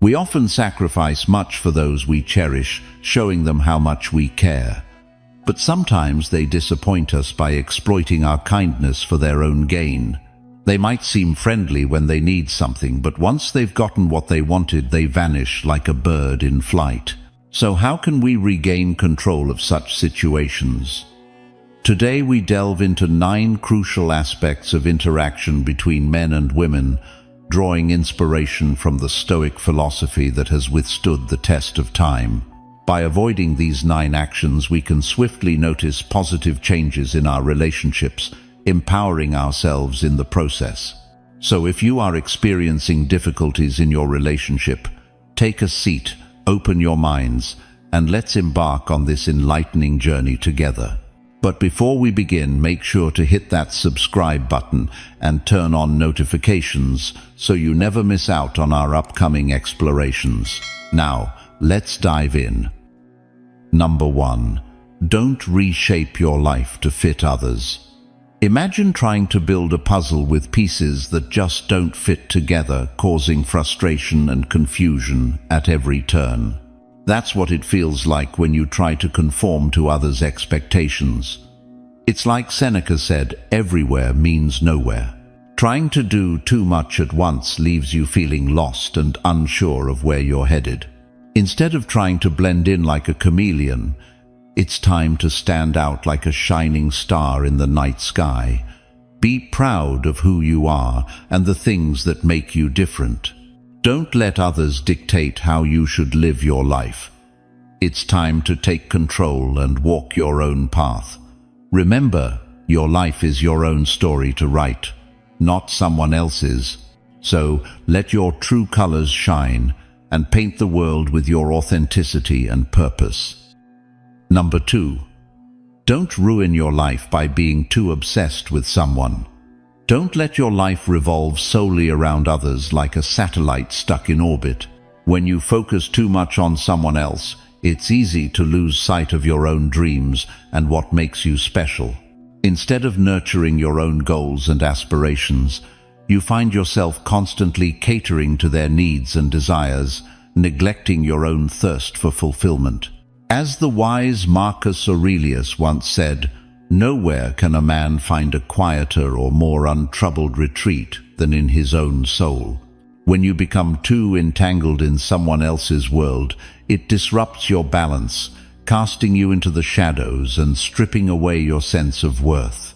We often sacrifice much for those we cherish, showing them how much we care. But sometimes they disappoint us by exploiting our kindness for their own gain. They might seem friendly when they need something, but once they've gotten what they wanted, they vanish like a bird in flight. So how can we regain control of such situations? Today we delve into 9 crucial aspects of interaction between men and women, drawing inspiration from the Stoic philosophy that has withstood the test of time. By avoiding these 9 actions, we can swiftly notice positive changes in our relationships, empowering ourselves in the process. So if you are experiencing difficulties in your relationship, take a seat, open your minds, and let's embark on this enlightening journey together. But before we begin, make sure to hit that subscribe button and turn on notifications so you never miss out on our upcoming explorations. Now, let's dive in. Number 1. Don't reshape your life to fit others. Imagine trying to build a puzzle with pieces that just don't fit together, causing frustration and confusion at every turn. That's what it feels like when you try to conform to others' expectations. It's like Seneca said, everywhere means nowhere. Trying to do too much at once leaves you feeling lost and unsure of where you're headed. Instead of trying to blend in like a chameleon, it's time to stand out like a shining star in the night sky. Be proud of who you are and the things that make you different. Don't let others dictate how you should live your life. It's time to take control and walk your own path. Remember, your life is your own story to write, not someone else's. So let your true colors shine and paint the world with your authenticity and purpose. Number 2. Don't ruin your life by being too obsessed with someone. Don't let your life revolve solely around others like a satellite stuck in orbit. When you focus too much on someone else, it's easy to lose sight of your own dreams and what makes you special. Instead of nurturing your own goals and aspirations, you find yourself constantly catering to their needs and desires, neglecting your own thirst for fulfillment. As the wise Marcus Aurelius once said, "Nowhere can a man find a quieter or more untroubled retreat than in his own soul." When you become too entangled in someone else's world, it disrupts your balance, casting you into the shadows and stripping away your sense of worth.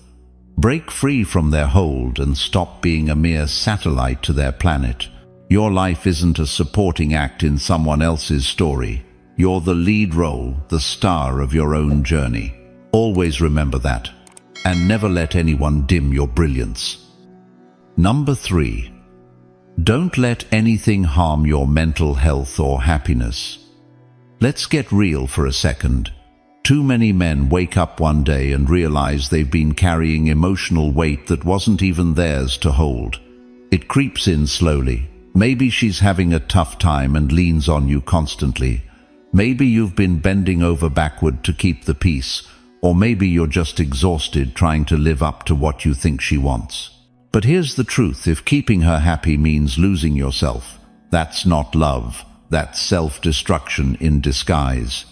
Break free from their hold and stop being a mere satellite to their planet. Your life isn't a supporting act in someone else's story. You're the lead role, the star of your own journey. Always remember that, and never let anyone dim your brilliance. Number 3. Don't let anything harm your mental health or happiness. Let's get real for a second. Too many men wake up one day and realize they've been carrying emotional weight that wasn't even theirs to hold. It creeps in slowly. Maybe she's having a tough time and leans on you constantly. Maybe you've been bending over backward to keep the peace, or maybe you're just exhausted trying to live up to what you think she wants. But here's the truth: if keeping her happy means losing yourself, that's not love, that's self-destruction in disguise.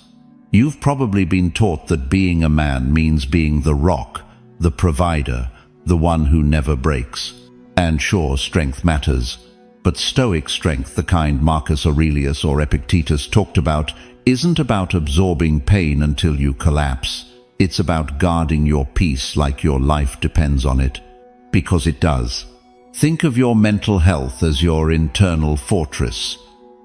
You've probably been taught that being a man means being the rock, the provider, the one who never breaks. And sure, strength matters. But Stoic strength, the kind Marcus Aurelius or Epictetus talked about, isn't about absorbing pain until you collapse. It's about guarding your peace like your life depends on it. Because it does. Think of your mental health as your internal fortress.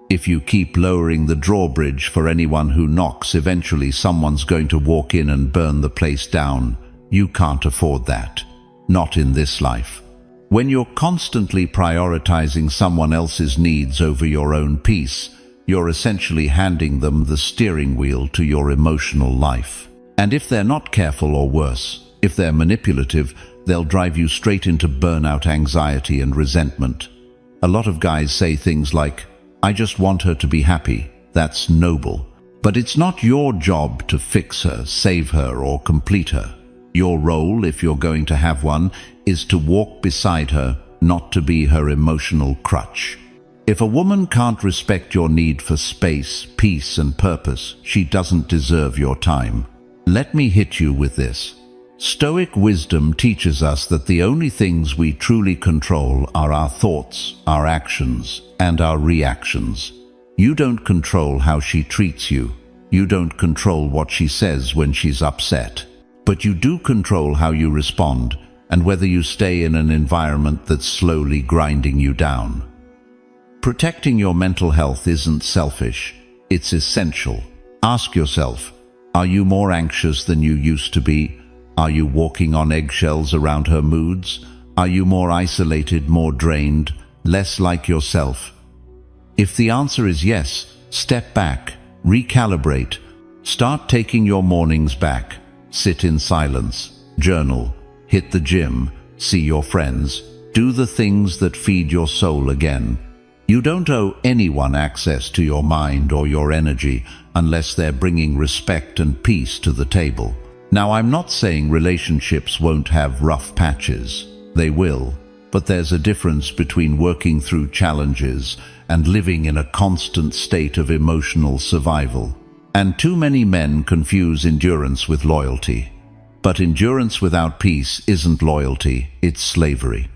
If you keep lowering the drawbridge for anyone who knocks, eventually someone's going to walk in and burn the place down. You can't afford that. Not in this life. When you're constantly prioritizing someone else's needs over your own peace, you're essentially handing them the steering wheel to your emotional life. And if they're not careful, or worse, if they're manipulative, they'll drive you straight into burnout, anxiety, and resentment. A lot of guys say things like, "I just want her to be happy." That's noble. But it's not your job to fix her, save her, or complete her. Your role, if you're going to have one, is to walk beside her, not to be her emotional crutch. If a woman can't respect your need for space, peace, and purpose, she doesn't deserve your time. Let me hit you with this. Stoic wisdom teaches us that the only things we truly control are our thoughts, our actions, and our reactions. You don't control how she treats you. You don't control what she says when she's upset. But you do control how you respond and whether you stay in an environment that's slowly grinding you down. Protecting your mental health isn't selfish, it's essential. Ask yourself, are you more anxious than you used to be? Are you walking on eggshells around her moods? Are you more isolated, more drained, less like yourself? If the answer is yes, step back, recalibrate, start taking your mornings back, sit in silence, journal, hit the gym, see your friends, do the things that feed your soul again. You don't owe anyone access to your mind or your energy unless they're bringing respect and peace to the table. Now, I'm not saying relationships won't have rough patches. They will, but there's a difference between working through challenges and living in a constant state of emotional survival. And too many men confuse endurance with loyalty. But endurance without peace isn't loyalty, it's slavery.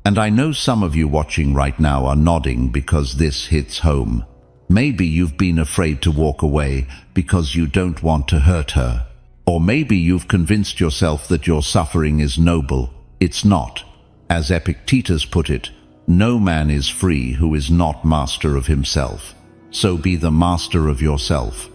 And I know some of you watching right now are nodding because this hits home. Maybe you've been afraid to walk away because you don't want to hurt her. Or maybe you've convinced yourself that your suffering is noble. It's not. As Epictetus put it, no man is free who is not master of himself. So be the master of yourself.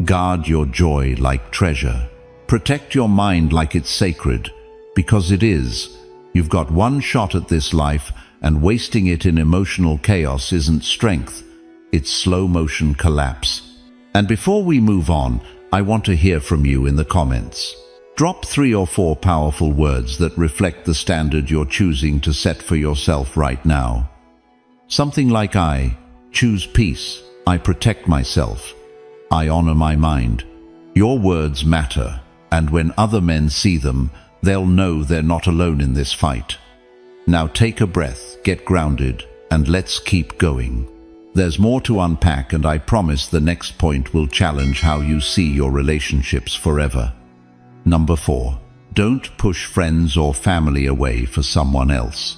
Guard your joy like treasure. Protect your mind like it's sacred, because it is. You've got one shot at this life, and wasting it in emotional chaos isn't strength. It's slow motion collapse. And before we move on, I want to hear from you in the comments. Drop 3 or 4 powerful words that reflect the standard you're choosing to set for yourself right now. Something like I choose peace, I protect myself, I honor my mind. Your words matter, and when other men see them, they'll know they're not alone in this fight. Now take a breath, get grounded, and let's keep going. There's more to unpack, and I promise the next point will challenge how you see your relationships forever. Number 4. Don't push friends or family away for someone else.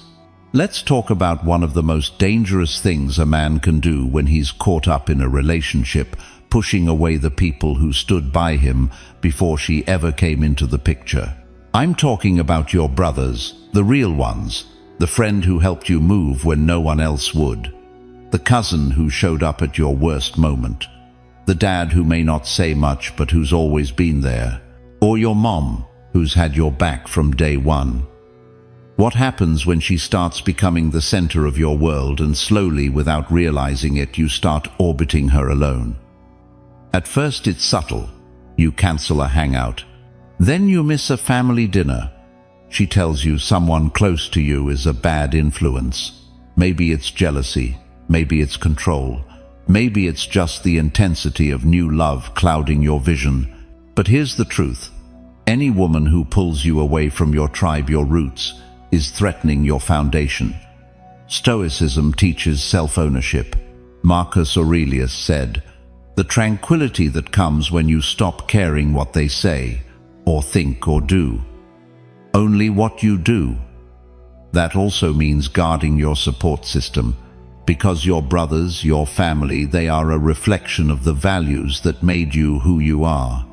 Let's talk about one of the most dangerous things a man can do when he's caught up in a relationship, pushing away the people who stood by him before she ever came into the picture. I'm talking about your brothers, the real ones, the friend who helped you move when no one else would. The cousin who showed up at your worst moment. The dad who may not say much but who's always been there. Or your mom who's had your back from day one. What happens when she starts becoming the center of your world and slowly, without realizing it, you start orbiting her alone? At first it's subtle. You cancel a hangout. Then you miss a family dinner. She tells you someone close to you is a bad influence. Maybe it's jealousy. Maybe it's control. Maybe it's just the intensity of new love clouding your vision. But here's the truth. Any woman who pulls you away from your tribe, your roots, is threatening your foundation. Stoicism teaches self-ownership. Marcus Aurelius said, "The tranquility that comes when you stop caring what they say, or think or do. Only what you do." That also means guarding your support system. Because your brothers, your family, they are a reflection of the values that made you who you are.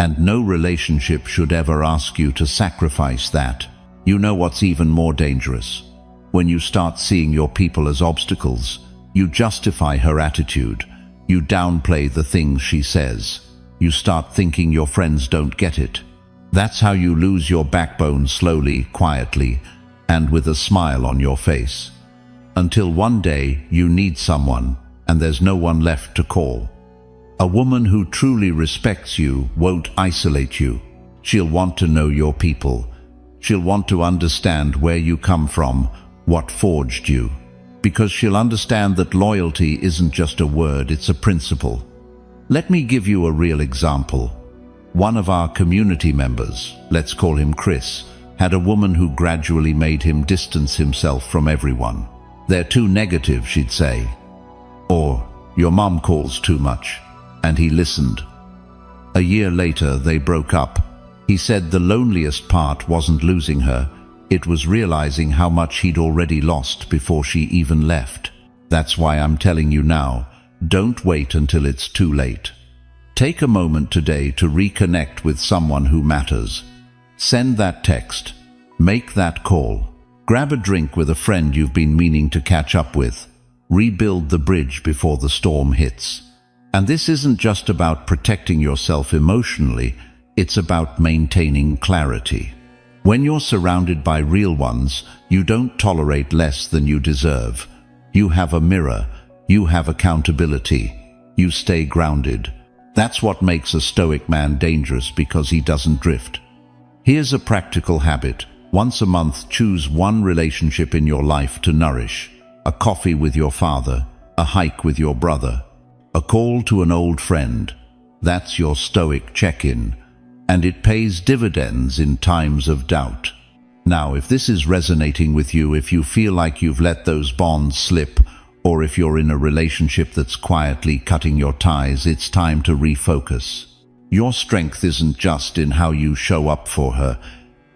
And no relationship should ever ask you to sacrifice that. You know what's even more dangerous? When you start seeing your people as obstacles, you justify her attitude, you downplay the things she says, you start thinking your friends don't get it. That's how you lose your backbone slowly, quietly, and with a smile on your face. Until one day you need someone, and there's no one left to call. A woman who truly respects you won't isolate you. She'll want to know your people. She'll want to understand where you come from, what forged you. Because she'll understand that loyalty isn't just a word, it's a principle. Let me give you a real example. One of our community members, let's call him Chris, had a woman who gradually made him distance himself from everyone. They're too negative, she'd say. Or, your mom calls too much. And he listened. A year later, they broke up. He said the loneliest part wasn't losing her, it was realizing how much he'd already lost before she even left. That's why I'm telling you now, don't wait until it's too late. Take a moment today to reconnect with someone who matters. Send that text. Make that call. Grab a drink with a friend you've been meaning to catch up with. Rebuild the bridge before the storm hits. And this isn't just about protecting yourself emotionally, it's about maintaining clarity. When you're surrounded by real ones, you don't tolerate less than you deserve. You have a mirror, you have accountability, you stay grounded. That's what makes a Stoic man dangerous, because he doesn't drift. Here's a practical habit. Once a month, choose one relationship in your life to nourish. A coffee with your father, a hike with your brother, a call to an old friend. That's your Stoic check-in, and it pays dividends in times of doubt. Now, if this is resonating with you, if you feel like you've let those bonds slip, or if you're in a relationship that's quietly cutting your ties, it's time to refocus. Your strength isn't just in how you show up for her,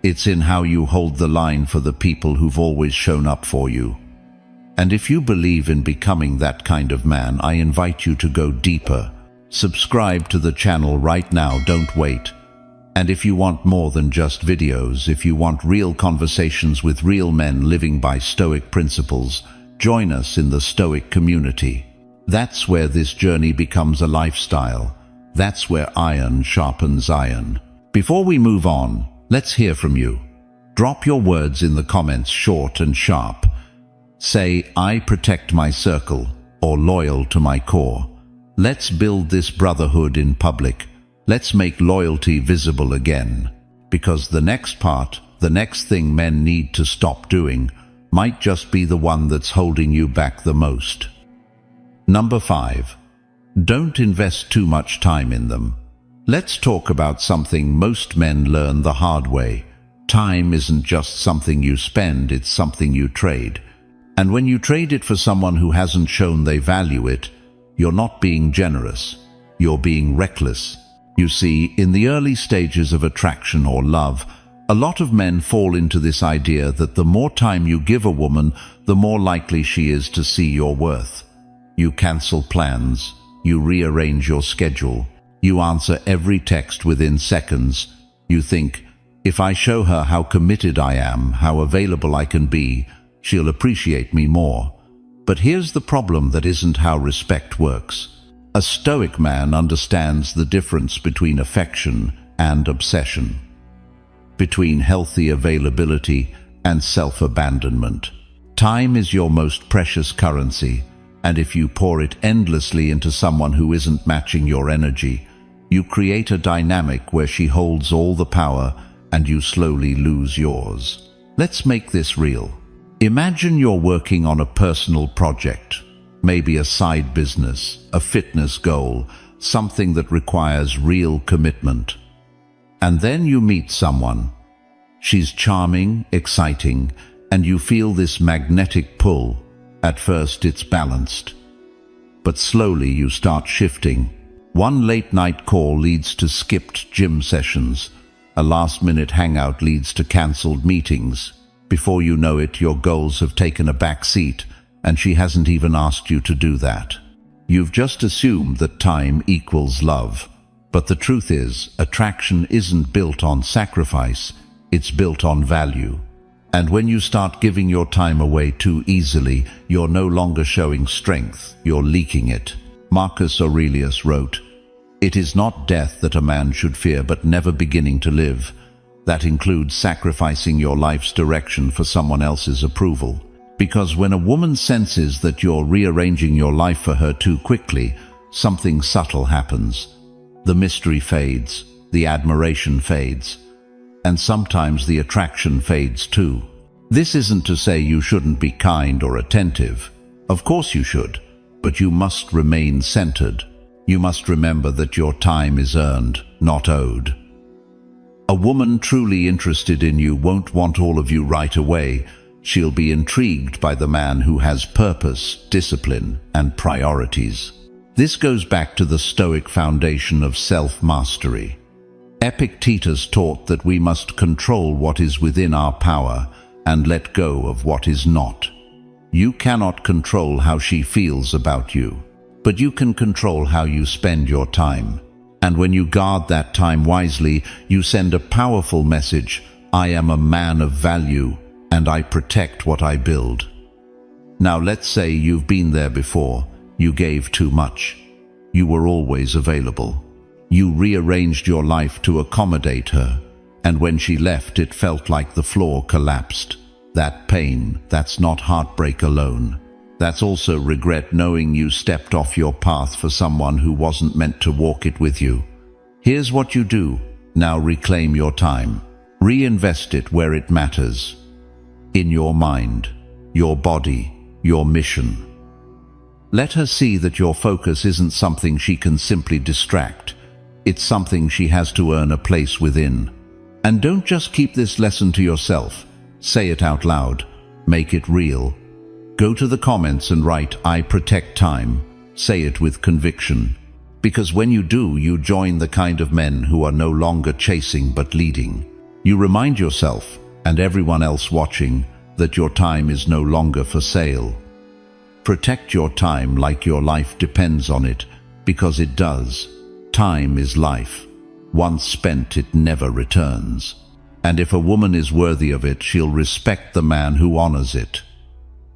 it's in how you hold the line for the people who've always shown up for you. And if you believe in becoming that kind of man, I invite you to go deeper. Subscribe to the channel right now, don't wait. And if you want more than just videos, if you want real conversations with real men living by Stoic principles, join us in the Stoic community. That's where this journey becomes a lifestyle. That's where iron sharpens iron. Before we move on, let's hear from you. Drop your words in the comments, short and sharp. Say, I protect my circle, or loyal to my core. Let's build this brotherhood in public. Let's make loyalty visible again. Because the next part, the next thing men need to stop doing, might just be the one that's holding you back the most. Number 5. Don't invest too much time in them. Let's talk about something most men learn the hard way. Time isn't just something you spend, it's something you trade. And when you trade it for someone who hasn't shown they value it, you're not being generous, you're being reckless. You see, in the early stages of attraction or love, a lot of men fall into this idea that the more time you give a woman, the more likely she is to see your worth. You cancel plans, you rearrange your schedule, you answer every text within seconds. You think, if I show her how committed I am, how available I can be, she'll appreciate me more. But here's the problem that isn't how respect works. A Stoic man understands the difference between affection and obsession, between healthy availability and self-abandonment. Time is your most precious currency, and if you pour it endlessly into someone who isn't matching your energy, you create a dynamic where she holds all the power and you slowly lose yours. Let's make this real. Imagine you're working on a personal project, maybe a side business, a fitness goal, something that requires real commitment. And then you meet someone. She's charming, exciting, and you feel this magnetic pull. At first it's balanced, but slowly you start shifting. One late-night call leads to skipped gym sessions. A last-minute hangout leads to cancelled meetings. Before you know it, your goals have taken a back seat, and she hasn't even asked you to do that. You've just assumed that time equals love. But the truth is, attraction isn't built on sacrifice, it's built on value. And when you start giving your time away too easily, you're no longer showing strength, you're leaking it. Marcus Aurelius wrote, "It is not death that a man should fear, but never beginning to live." That includes sacrificing your life's direction for someone else's approval. Because when a woman senses that you're rearranging your life for her too quickly, something subtle happens. The mystery fades, the admiration fades, and sometimes the attraction fades too. This isn't to say you shouldn't be kind or attentive. Of course you should, but you must remain centered. You must remember that your time is earned, not owed. A woman truly interested in you won't want all of you right away. She'll be intrigued by the man who has purpose, discipline, and priorities. This goes back to the Stoic foundation of self-mastery. Epictetus taught that we must control what is within our power and let go of what is not. You cannot control how she feels about you, but you can control how you spend your time. And when you guard that time wisely, you send a powerful message: I am a man of value, and I protect what I build. Now let's say you've been there before. You gave too much. You were always available. You rearranged your life to accommodate her, and when she left, it felt like the floor collapsed. That pain, that's not heartbreak alone. That's also regret, knowing you stepped off your path for someone who wasn't meant to walk it with you. Here's what you do. Now reclaim your time. Reinvest it where it matters. In your mind, your body, your mission. Let her see that your focus isn't something she can simply distract. It's something she has to earn a place within. And don't just keep this lesson to yourself. Say it out loud. Make it real. Go to the comments and write, I protect time. Say it with conviction. Because when you do, you join the kind of men who are no longer chasing but leading. You remind yourself, and everyone else watching, that your time is no longer for sale. Protect your time like your life depends on it, because it does. Time is life. Once spent, it never returns. And if a woman is worthy of it, she'll respect the man who honors it.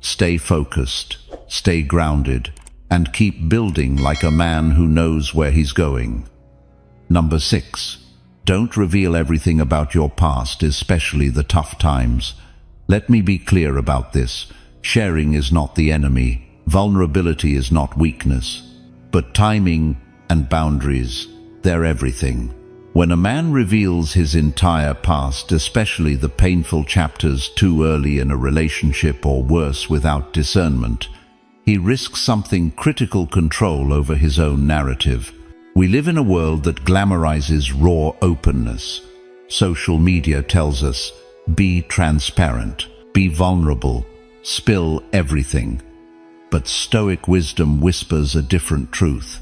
Stay focused, stay grounded, and keep building like a man who knows where he's going. Number 6. Don't reveal everything about your past, especially the tough times. Let me be clear about this. Sharing is not the enemy. Vulnerability is not weakness. But timing and boundaries, they're everything. When a man reveals his entire past, especially the painful chapters, too early in a relationship or worse, without discernment, he risks something: critical control over his own narrative. We live in a world that glamorizes raw openness. Social media tells us, be transparent, be vulnerable, spill everything. But Stoic wisdom whispers a different truth.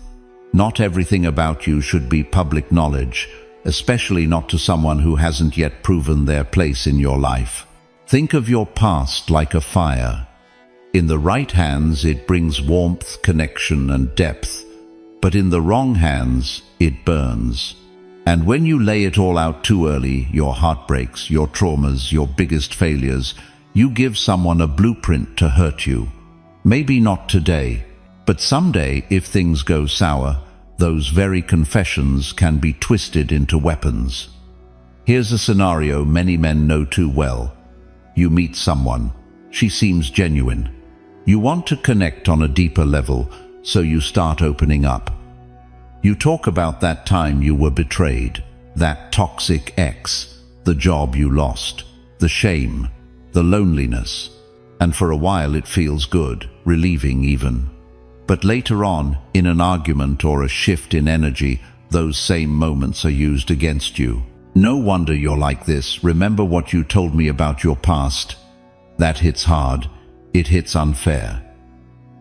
Not everything about you should be public knowledge, especially not to someone who hasn't yet proven their place in your life. Think of your past like a fire. In the right hands, it brings warmth, connection, and depth. But in the wrong hands, it burns. And when you lay it all out too early, your heartbreaks, your traumas, your biggest failures, you give someone a blueprint to hurt you. Maybe not today, but someday, if things go sour, those very confessions can be twisted into weapons. Here's a scenario many men know too well. You meet someone. She seems genuine. You want to connect on a deeper level, so you start opening up. You talk about that time you were betrayed, that toxic ex, the job you lost, the shame, the loneliness. And for a while it feels good, relieving even. But later on, in an argument or a shift in energy, those same moments are used against you. No wonder you're like this. Remember what you told me about your past? That hits hard. It hits unfair.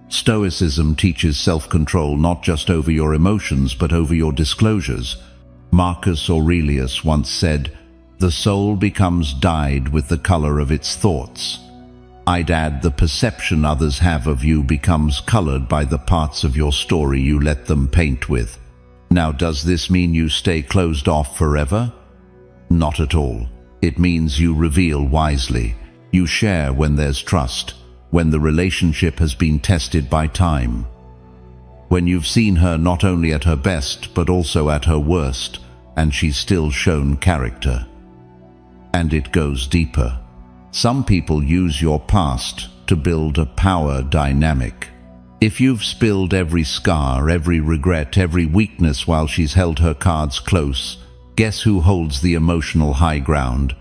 Stoicism teaches self-control not just over your emotions but over your disclosures. Marcus Aurelius once said, "The soul becomes dyed with the color of its thoughts." I'd add, the perception others have of you becomes colored by the parts of your story you let them paint with. Now, does this mean you stay closed off forever? Not at all. It means you reveal wisely. You share when there's trust, when the relationship has been tested by time, when you've seen her not only at her best but also at her worst, and she's still shown character. And it goes deeper. Some people use your past to build a power dynamic. If you've spilled every scar, every regret, every weakness while she's held her cards close, guess who holds the emotional high ground?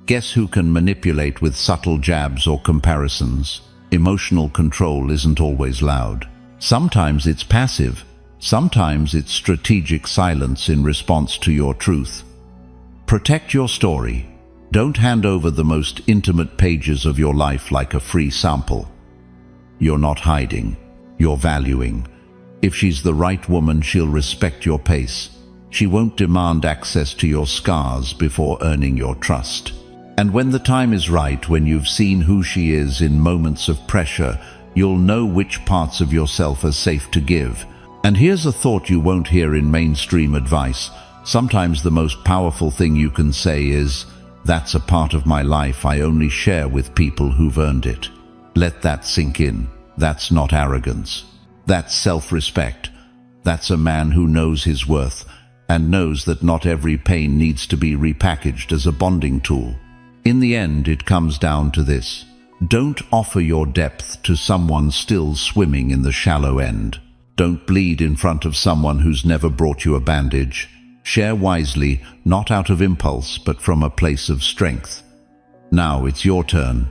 Guess who can manipulate with subtle jabs or comparisons? Emotional control isn't always loud. Sometimes it's passive. Sometimes it's strategic silence in response to your truth. Protect your story. Don't hand over the most intimate pages of your life like a free sample. You're not hiding, you're valuing. If she's the right woman, she'll respect your pace. She won't demand access to your scars before earning your trust. And when the time is right, when you've seen who she is in moments of pressure, you'll know which parts of yourself are safe to give. And here's a thought you won't hear in mainstream advice. Sometimes the most powerful thing you can say is, "That's a part of my life I only share with people who've earned it." Let that sink in. That's not arrogance. That's self-respect. That's a man who knows his worth and knows that not every pain needs to be repackaged as a bonding tool. In the end, it comes down to this. Don't offer your depth to someone still swimming in the shallow end. Don't bleed in front of someone who's never brought you a bandage. Share wisely, not out of impulse, but from a place of strength. Now it's your turn.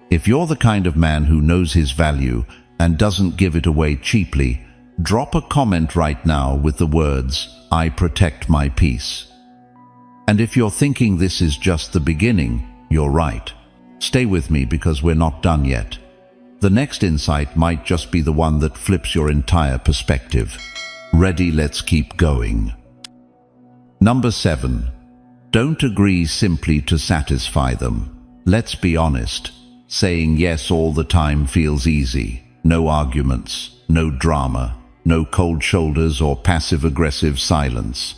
If you're the kind of man who knows his value and doesn't give it away cheaply, drop a comment right now with the words, "I protect my peace." And if you're thinking this is just the beginning, you're right. Stay with me because we're not done yet. The next insight might just be the one that flips your entire perspective. Ready? Let's keep going. Number 7. Don't agree simply to satisfy them. Let's be honest. Saying yes all the time feels easy. No arguments, no drama, no cold shoulders or passive-aggressive silence.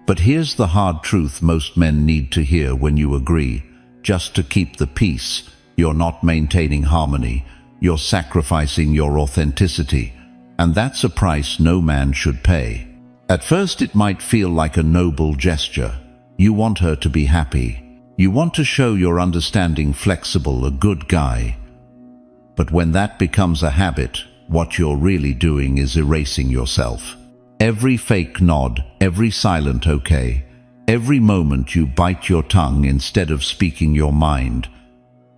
But here's the hard truth most men need to hear when you agree. Just to keep the peace, you're not maintaining harmony. You're sacrificing your authenticity. And that's a price no man should pay. At first it might feel like a noble gesture. You want her to be happy. You want to show you're understanding, flexible, a good guy. But when that becomes a habit, what you're really doing is erasing yourself. Every fake nod, every silent okay, every moment you bite your tongue instead of speaking your mind,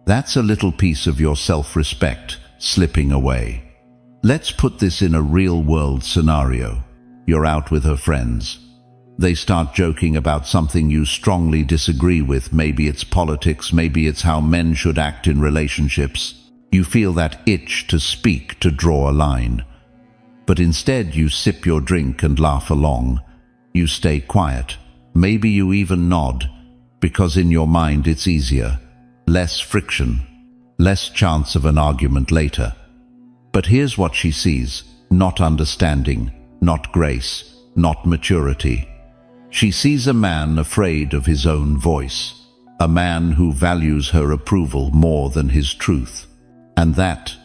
that's a little piece of your self-respect slipping away. Let's put this in a real-world scenario. You're out with her friends. They start joking about something you strongly disagree with. Maybe it's politics, maybe it's how men should act in relationships. You feel that itch to speak, to draw a line. But instead you sip your drink and laugh along. You stay quiet. Maybe you even nod, because in your mind it's easier. Less friction, less chance of an argument later. But here's what she sees: not understanding, not grace, not maturity. She sees a man afraid of his own voice, a man who values her approval more than his truth. And that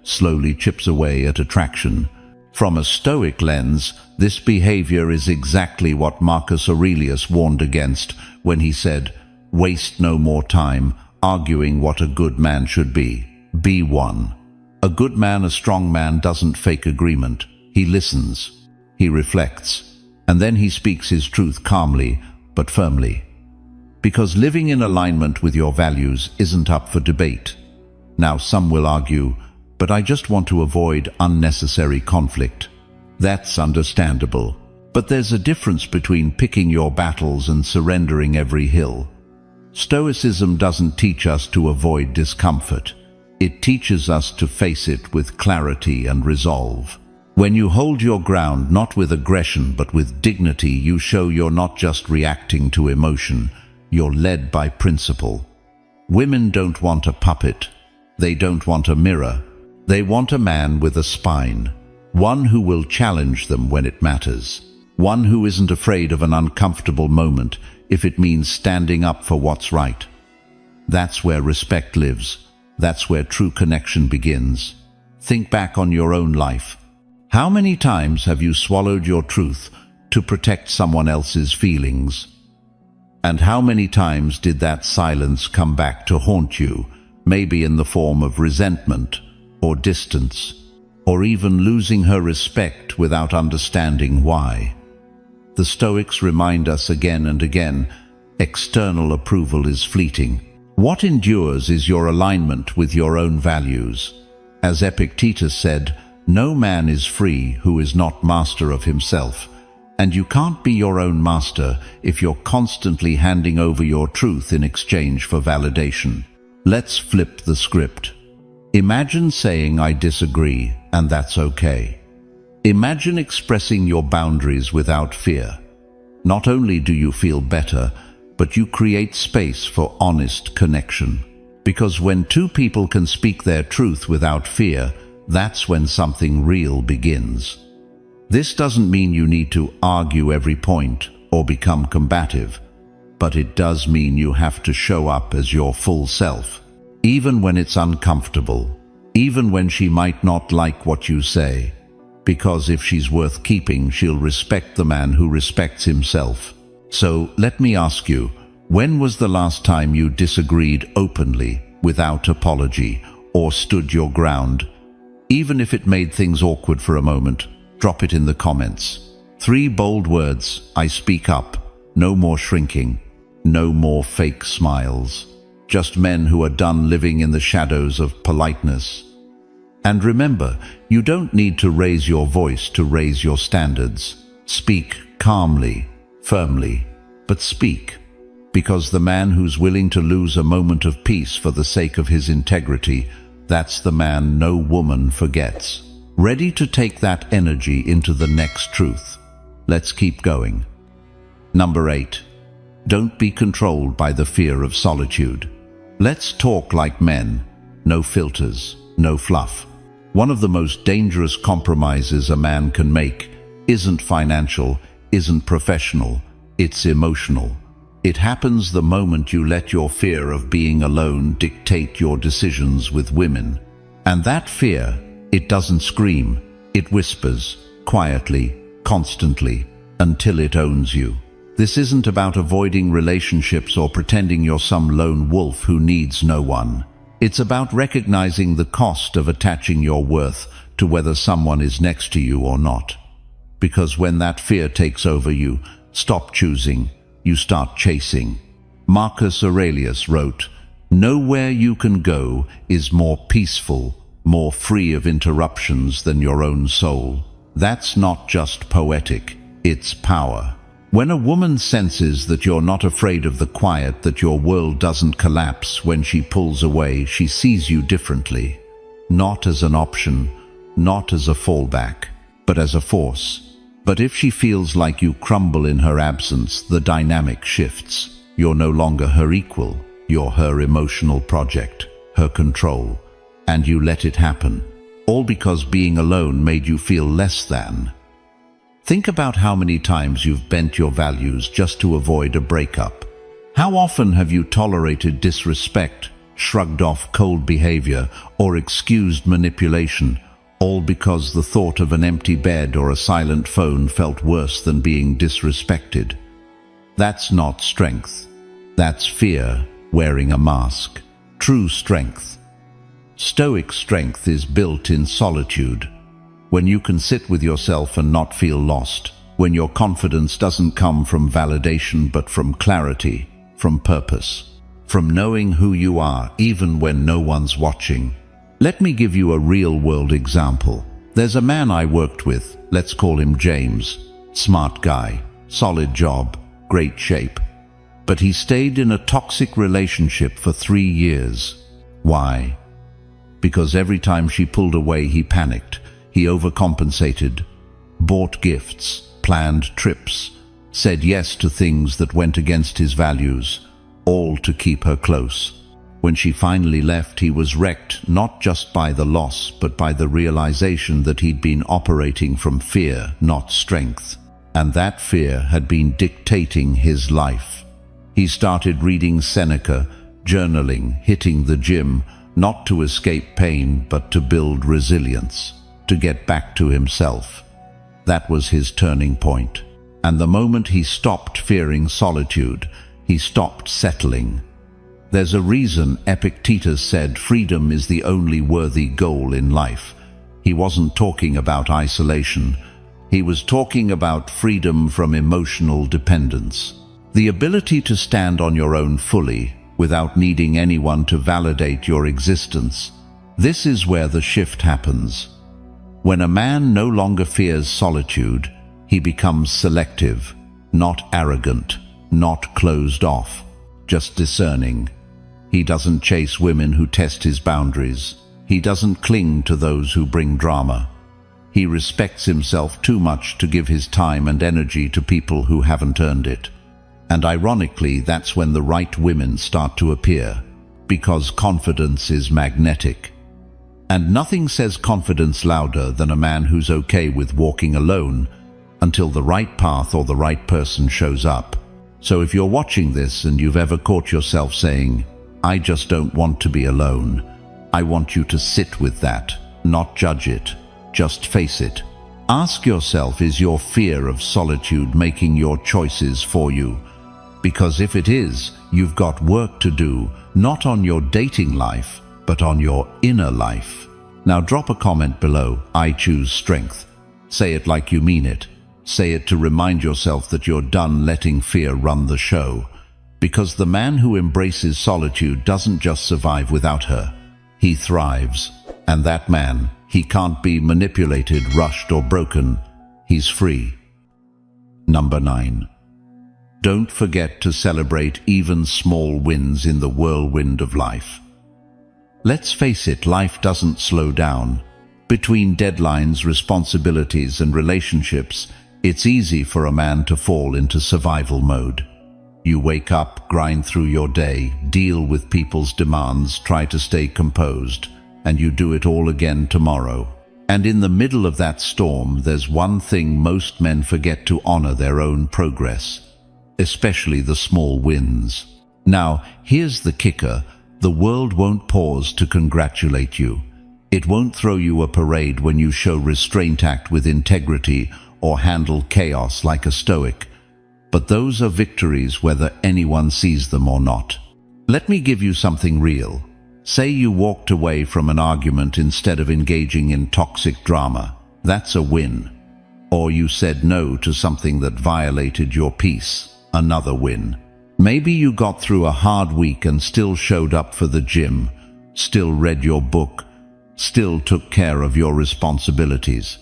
slowly chips away at attraction. From a Stoic lens, this behavior is exactly what Marcus Aurelius warned against when he said, "Waste no more time arguing what a good man should be. Be one." A good man, a strong man, doesn't fake agreement. He listens, he reflects, and then he speaks his truth calmly but firmly. Because living in alignment with your values isn't up for debate. Now some will argue, "But I just want to avoid unnecessary conflict." That's understandable. But there's a difference between picking your battles and surrendering every hill. Stoicism doesn't teach us to avoid discomfort. It teaches us to face it with clarity and resolve. When you hold your ground, not with aggression but with dignity, you show you're not just reacting to emotion, you're led by principle. Women don't want a puppet. They don't want a mirror. They want a man with a spine, one who will challenge them when it matters, one who isn't afraid of an uncomfortable moment if it means standing up for what's right. That's where respect lives. That's where true connection begins. Think back on your own life. How many times have you swallowed your truth to protect someone else's feelings? And how many times did that silence come back to haunt you, maybe in the form of resentment or distance, or even losing her respect without understanding why? The Stoics remind us again and again, external approval is fleeting. What endures is your alignment with your own values. As Epictetus said, "No man is free who is not master of himself," And you can't be your own master if you're constantly handing over your truth in exchange for validation. Let's flip the script. Imagine saying, "I disagree," and that's okay. Imagine expressing your boundaries without fear. Not only do you feel better, but you create space for honest connection. Because when two people can speak their truth without fear, that's when something real begins. This doesn't mean you need to argue every point or become combative, but it does mean you have to show up as your full self, even when it's uncomfortable, even when she might not like what you say. Because if she's worth keeping, she'll respect the man who respects himself. So let me ask you, when was the last time you disagreed openly, without apology, or stood your ground? Even if it made things awkward for a moment, drop it in the comments. 3 bold words: I speak up. No more shrinking. No more fake smiles. Just men who are done living in the shadows of politeness. And remember, you don't need to raise your voice to raise your standards. Speak calmly, firmly, but speak. Because the man who's willing to lose a moment of peace for the sake of his integrity, that's the man no woman forgets. Ready to take that energy into the next truth. Let's keep going. Number 8. Don't be controlled by the fear of solitude. Let's talk like men. No filters, no fluff. One of the most dangerous compromises a man can make isn't financial, isn't professional, it's emotional. It happens the moment you let your fear of being alone dictate your decisions with women. And that fear, it doesn't scream, it whispers, quietly, constantly, until it owns you. This isn't about avoiding relationships or pretending you're some lone wolf who needs no one. It's about recognizing the cost of attaching your worth to whether someone is next to you or not. Because when that fear takes over you, stop choosing, you start chasing. Marcus Aurelius wrote, "Nowhere you can go is more peaceful, more free of interruptions than your own soul." That's not just poetic, it's power. When a woman senses that you're not afraid of the quiet, that your world doesn't collapse when she pulls away, she sees you differently. Not as an option, not as a fallback, but as a force. But if she feels like you crumble in her absence, the dynamic shifts. You're no longer her equal, you're her emotional project, her control. And you let it happen. All because being alone made you feel less than. Think about how many times you've bent your values just to avoid a breakup. How often have you tolerated disrespect, shrugged off cold behavior, or excused manipulation, all because the thought of an empty bed or a silent phone felt worse than being disrespected? That's not strength. That's fear wearing a mask. True strength. Stoic strength is built in solitude. When you can sit with yourself and not feel lost, when your confidence doesn't come from validation but from clarity, from purpose, from knowing who you are even when no one's watching. Let me give you a real-world example. There's a man I worked with, let's call him James. Smart guy, solid job, great shape. But he stayed in a toxic relationship for 3 years. Why? Because every time she pulled away, he panicked. He overcompensated, bought gifts, planned trips, said yes to things that went against his values, all to keep her close. When she finally left, he was wrecked not just by the loss, but by the realization that he'd been operating from fear, not strength. And that fear had been dictating his life. He started reading Seneca, journaling, hitting the gym, not to escape pain, but to build resilience. To get back to himself. That was his turning point. And the moment he stopped fearing solitude, he stopped settling. There's a reason Epictetus said freedom is the only worthy goal in life. He wasn't talking about isolation. He was talking about freedom from emotional dependence. The ability to stand on your own fully, without needing anyone to validate your existence. This is where the shift happens. When a man no longer fears solitude, He becomes selective, not arrogant, not closed off, just discerning. He doesn't chase women who test his boundaries. He doesn't cling to those who bring drama. He respects himself too much to give his time and energy to people who haven't earned it. And ironically, that's when the right women start to appear, because confidence is magnetic. And nothing says confidence louder than a man who's okay with walking alone until the right path or the right person shows up. So if you're watching this and you've ever caught yourself saying, "I just don't want to be alone," I want you to sit with that, not judge it, just face it. Ask yourself, is your fear of solitude making your choices for you? Because if it is, you've got work to do, not on your dating life, but on your inner life. Now drop a comment below, "I choose strength." Say it like you mean it. Say it to remind yourself that you're done letting fear run the show. Because the man who embraces solitude doesn't just survive without her. He thrives. And that man, he can't be manipulated, rushed, or broken. He's free. Number 9. Don't forget to celebrate even small wins in the whirlwind of life. Let's face it, life doesn't slow down. Between deadlines, responsibilities, and relationships, it's easy for a man to fall into survival mode. You wake up, grind through your day, deal with people's demands, try to stay composed, and you do it all again tomorrow. And in the middle of that storm, there's one thing most men forget: to honor their own progress, especially the small wins. Now, here's the kicker: the world won't pause to congratulate you. It won't throw you a parade when you show restraint, act with integrity, or handle chaos like a Stoic. But those are victories whether anyone sees them or not. Let me give you something real. Say you walked away from an argument instead of engaging in toxic drama. That's a win. Or you said no to something that violated your peace. Another win. Maybe you got through a hard week and still showed up for the gym, still read your book, still took care of your responsibilities.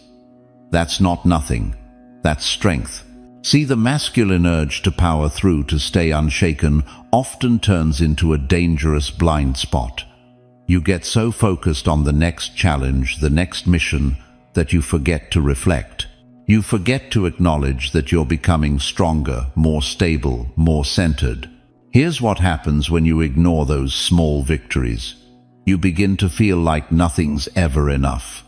That's not nothing. That's strength. See, the masculine urge to power through, to stay unshaken, often turns into a dangerous blind spot. You get so focused on the next challenge, the next mission, that you forget to reflect. You forget to acknowledge that you're becoming stronger, more stable, more centered. Here's what happens when you ignore those small victories. You begin to feel like nothing's ever enough.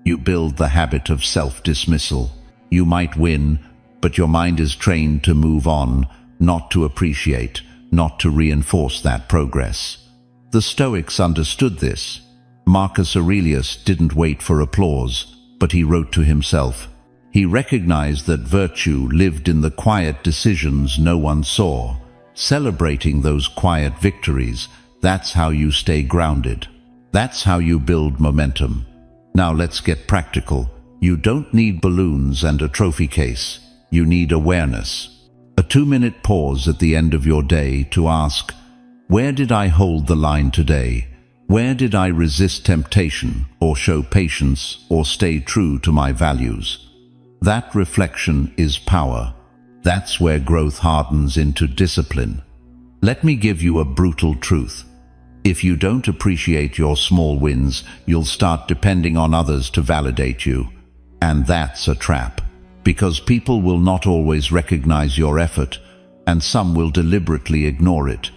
You build the habit of self-dismissal. You might win, but your mind is trained to move on, not to appreciate, not to reinforce that progress. The Stoics understood this. Marcus Aurelius didn't wait for applause, but he wrote to himself. He recognized that virtue lived in the quiet decisions no one saw. Celebrating those quiet victories, that's how you stay grounded. That's how you build momentum. Now let's get practical. You don't need balloons and a trophy case. You need awareness. A 2-minute pause at the end of your day to ask, where did I hold the line today? Where did I resist temptation, or show patience, or stay true to my values? That reflection is power. That's where growth hardens into discipline. Let me give you a brutal truth. If you don't appreciate your small wins, you'll start depending on others to validate you. And that's a trap. Because people will not always recognize your effort, and some will deliberately ignore it.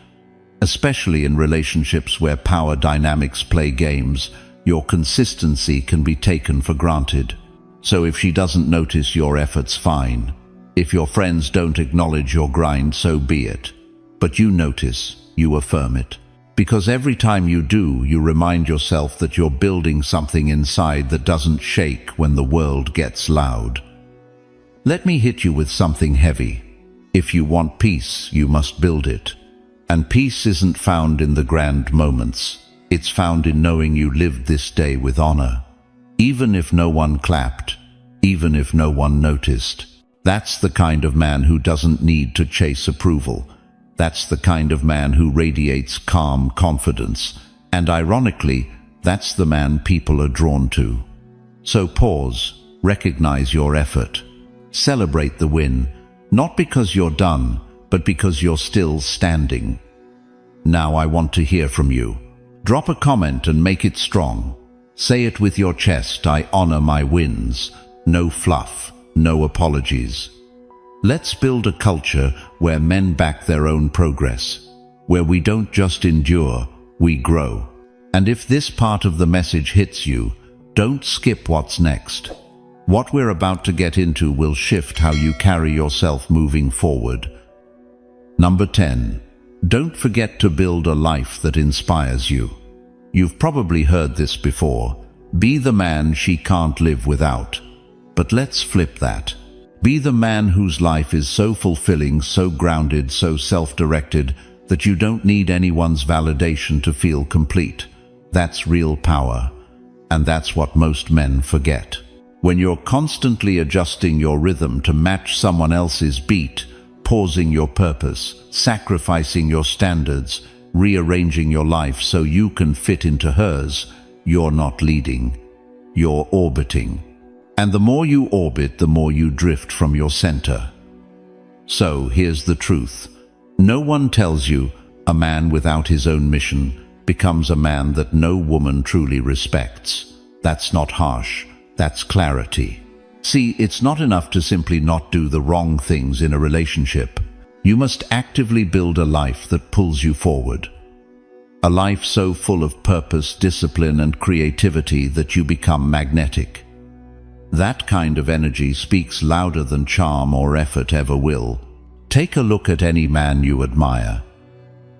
Especially in relationships where power dynamics play games, your consistency can be taken for granted. So if she doesn't notice your efforts, fine. If your friends don't acknowledge your grind, so be it. But you notice, you affirm it. Because every time you do, you remind yourself that you're building something inside that doesn't shake when the world gets loud. Let me hit you with something heavy. If you want peace, you must build it. And peace isn't found in the grand moments. It's found in knowing you lived this day with honor. Even if no one clapped, even if no one noticed. That's the kind of man who doesn't need to chase approval. That's the kind of man who radiates calm confidence. And ironically, that's the man people are drawn to. So pause, recognize your effort. Celebrate the win, not because you're done, but because you're still standing. Now I want to hear from you. Drop a comment and make it strong. Say it with your chest: I honor my wins. No fluff, no apologies. Let's build a culture where men back their own progress, where we don't just endure, we grow. And if this part of the message hits you, don't skip what's next. What we're about to get into will shift how you carry yourself moving forward. Number 10. Don't forget to build a life that inspires you. You've probably heard this before. Be the man she can't live without. But let's flip that. Be the man whose life is so fulfilling, so grounded, so self-directed that you don't need anyone's validation to feel complete. That's real power. And that's what most men forget. When you're constantly adjusting your rhythm to match someone else's beat, pausing your purpose, sacrificing your standards, rearranging your life so you can fit into hers, you're not leading. You're orbiting. And the more you orbit, the more you drift from your center. So here's the truth. No one tells you a man without his own mission becomes a man that no woman truly respects. That's not harsh. That's clarity. See, it's not enough to simply not do the wrong things in a relationship. You must actively build a life that pulls you forward. A life so full of purpose, discipline, and creativity that you become magnetic. That kind of energy speaks louder than charm or effort ever will. Take a look at any man you admire.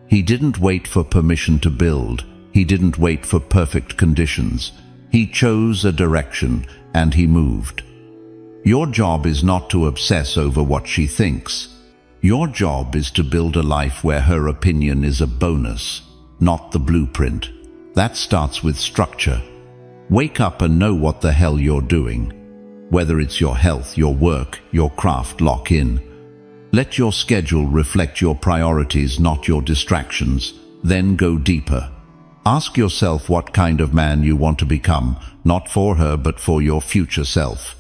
He didn't wait for permission to build. He didn't wait for perfect conditions. He chose a direction and he moved. Your job is not to obsess over what she thinks. Your job is to build a life where her opinion is a bonus, not the blueprint. That starts with structure. Wake up and know what the hell you're doing. Whether it's your health, your work, your craft, lock in. Let your schedule reflect your priorities, not your distractions. Then go deeper. Ask yourself what kind of man you want to become, not for her but for your future self.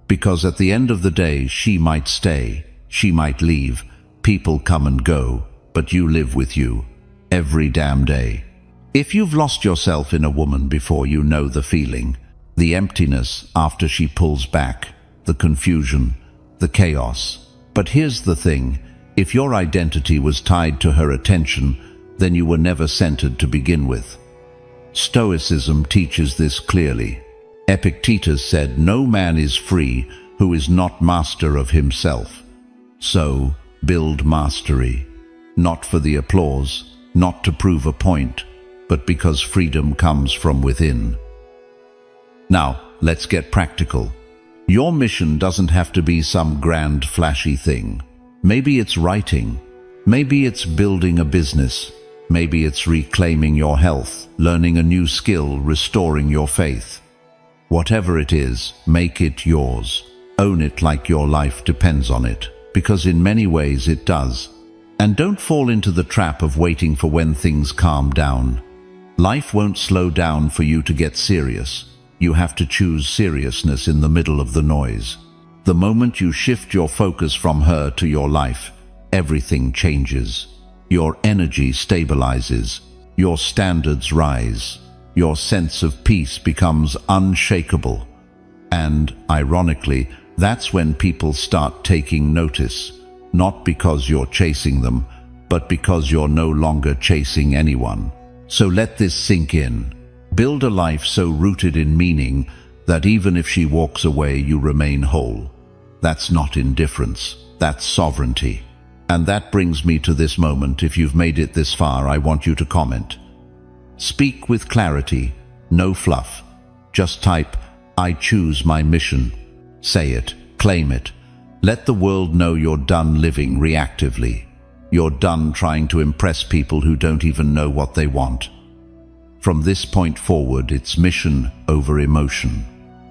Because at the end of the day, she might stay, she might leave, people come and go, but you live with you, every damn day. If you've lost yourself in a woman before, you know the feeling. The emptiness after she pulls back, the confusion, the chaos. But here's the thing, if your identity was tied to her attention, then you were never centered to begin with. Stoicism teaches this clearly. Epictetus said, "No man is free who is not master of himself." So, build mastery, not for the applause, not to prove a point, but because freedom comes from within. Now, let's get practical. Your mission doesn't have to be some grand, flashy thing. Maybe it's writing. Maybe it's building a business. Maybe it's reclaiming your health, learning a new skill, restoring your faith. Whatever it is, make it yours. Own it like your life depends on it, because in many ways it does. And don't fall into the trap of waiting for when things calm down. Life won't slow down for you to get serious. You have to choose seriousness in the middle of the noise. The moment you shift your focus from her to your life, everything changes. Your energy stabilizes. Your standards rise. Your sense of peace becomes unshakable. And, ironically, that's when people start taking notice. Not because you're chasing them, but because you're no longer chasing anyone. So let this sink in. Build a life so rooted in meaning that even if she walks away, you remain whole. That's not indifference, that's sovereignty. And that brings me to this moment. If you've made it this far, I want you to comment. Speak with clarity, no fluff. Just type, "I choose my mission." Say it, claim it. Let the world know you're done living reactively. You're done trying to impress people who don't even know what they want. From this point forward, it's mission over emotion,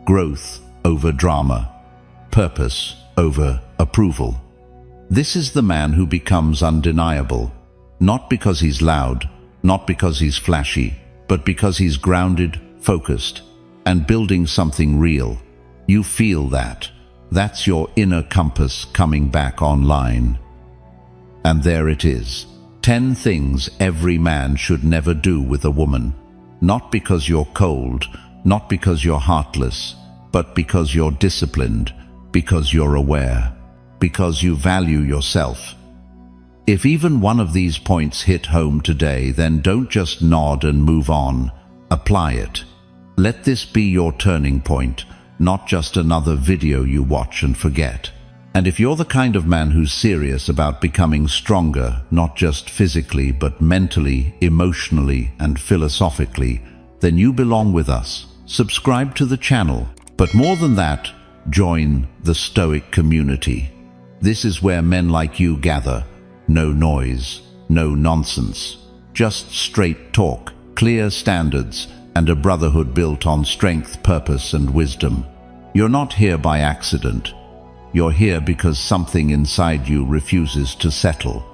growth over drama, purpose over approval. This is the man who becomes undeniable, not because he's loud, not because he's flashy, but because he's grounded, focused, and building something real. You feel that. That's your inner compass coming back online. And there it is. 10 things every man should never do with a woman. Not because you're cold, not because you're heartless, but because you're disciplined, because you're aware, because you value yourself. If even one of these points hit home today, then don't just nod and move on. Apply it. Let this be your turning point, not just another video you watch and forget. And if you're the kind of man who's serious about becoming stronger, not just physically, but mentally, emotionally, and philosophically, then you belong with us. Subscribe to the channel. But more than that, join the Stoic community. This is where men like you gather. No noise, no nonsense. Just straight talk, clear standards, and a brotherhood built on strength, purpose, and wisdom. You're not here by accident. You're here because something inside you refuses to settle.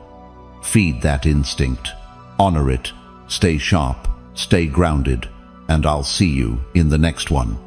Feed that instinct. Honor it. Stay sharp. Stay grounded. And I'll see you in the next one.